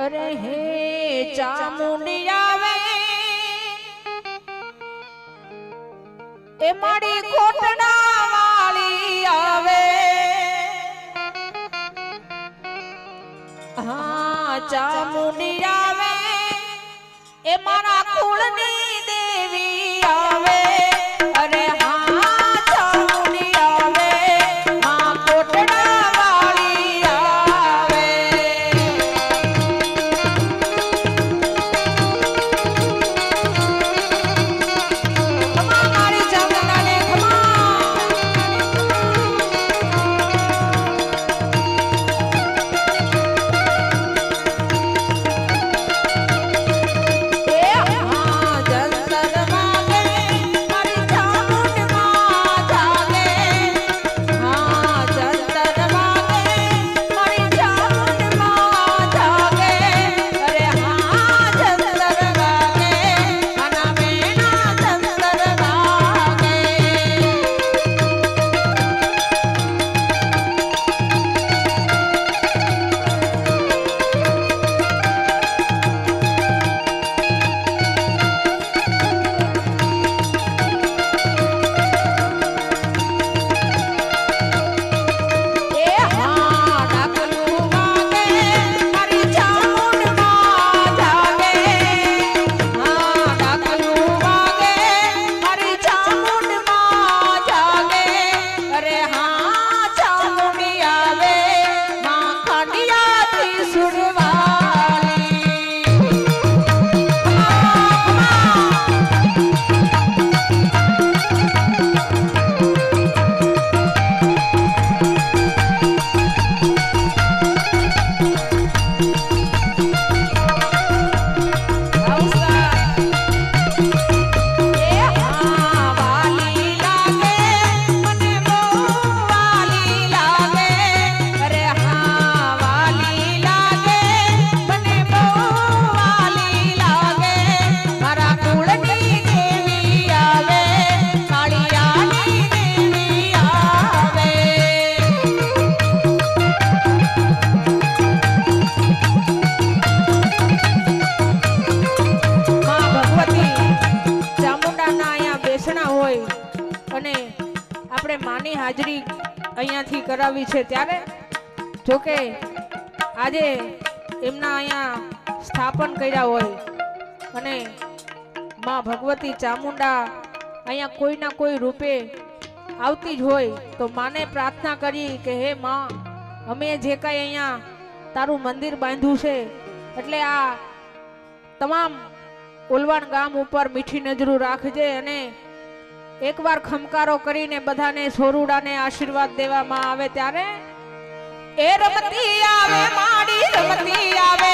અરે હે ચામુંડી આવે એ મારી કોટડા વાળી આવે હા ચામુંડી આવે એ મારા કુળની દેવી આવે અરે હા ચામુંડી આવે માં કોટડા વાળી આવે ખમા મારી ચામુંડાને ખમા માની હાજરી અહીંયાથી કરાવી છે ત્યારે જોકે આજે એમના અહીંયા સ્થાપન કર્યા હોય અને માં ભગવતી ચામુંડા અહીંયા કોઈના કોઈ રૂપે આવતી જ હોય તો માને પ્રાર્થના કરી કે હે માં અમે જે કાંઈ અહીંયા તારું મંદિર બાંધ્યું છે એટલે આ તમામ ઓલવાણ ગામ ઉપર મીઠી નજરું રાખજે અને એકવાર ખમકારો કરીને બધાને સોરુડાને આશીર્વાદ દેવામાં આવે ત્યારે એ રમતી આવે માડી રમતી આવે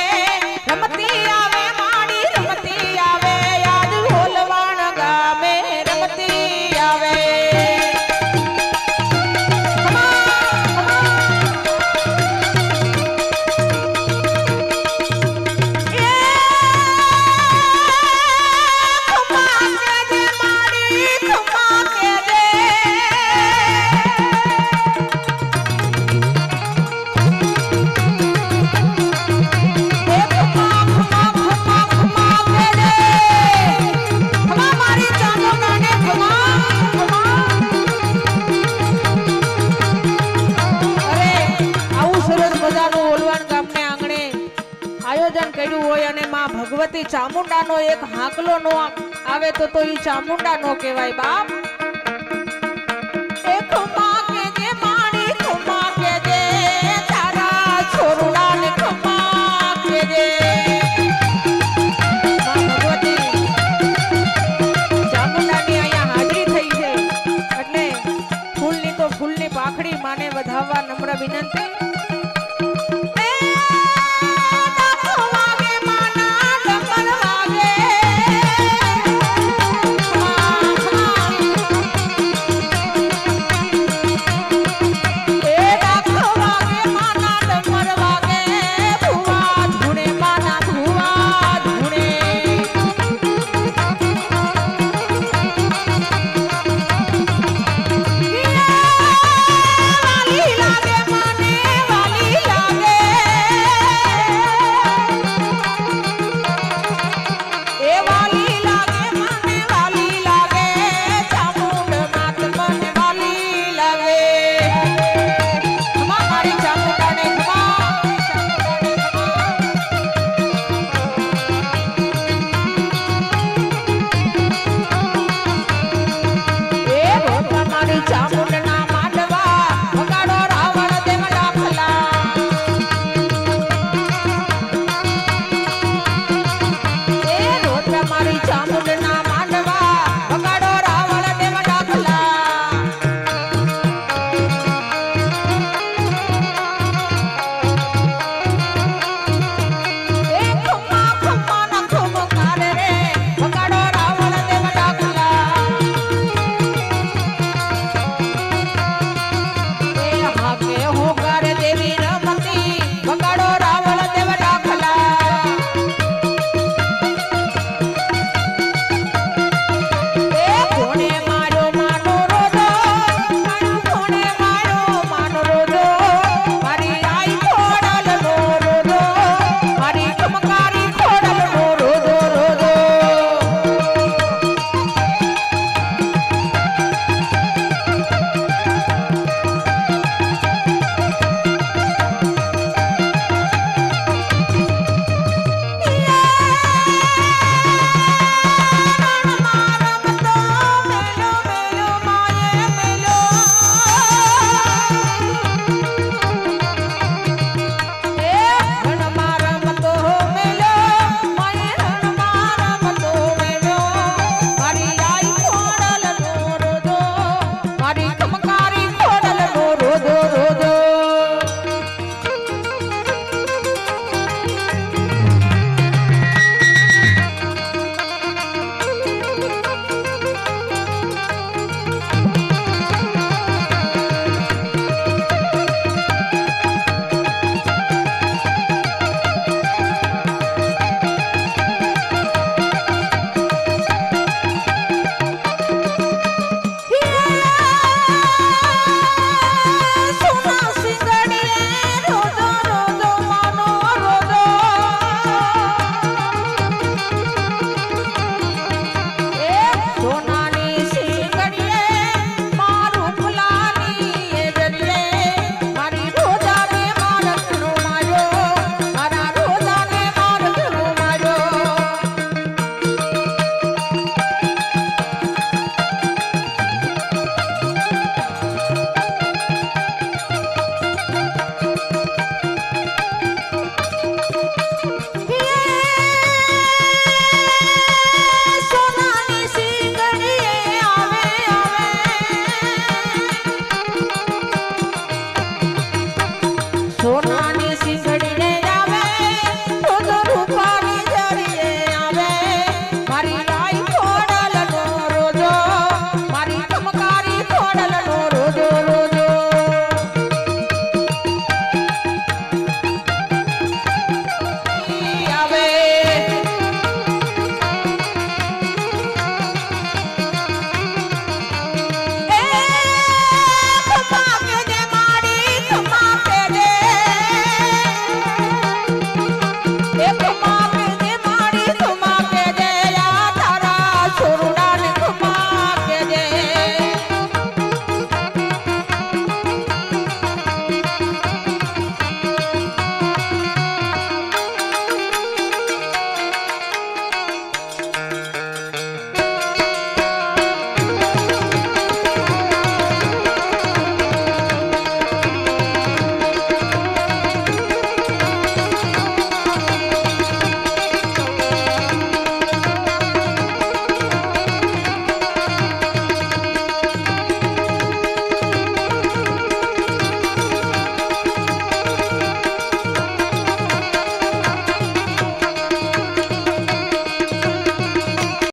માડી રમતી આવે યાદ ઓલવાણ ગામે રમતી આવે કર્યું હોય અને માં ભગવતી ચામુંડાનો એક હાકલો નો આવે તો ઈ ચામુંડા નો કહેવાય બાપ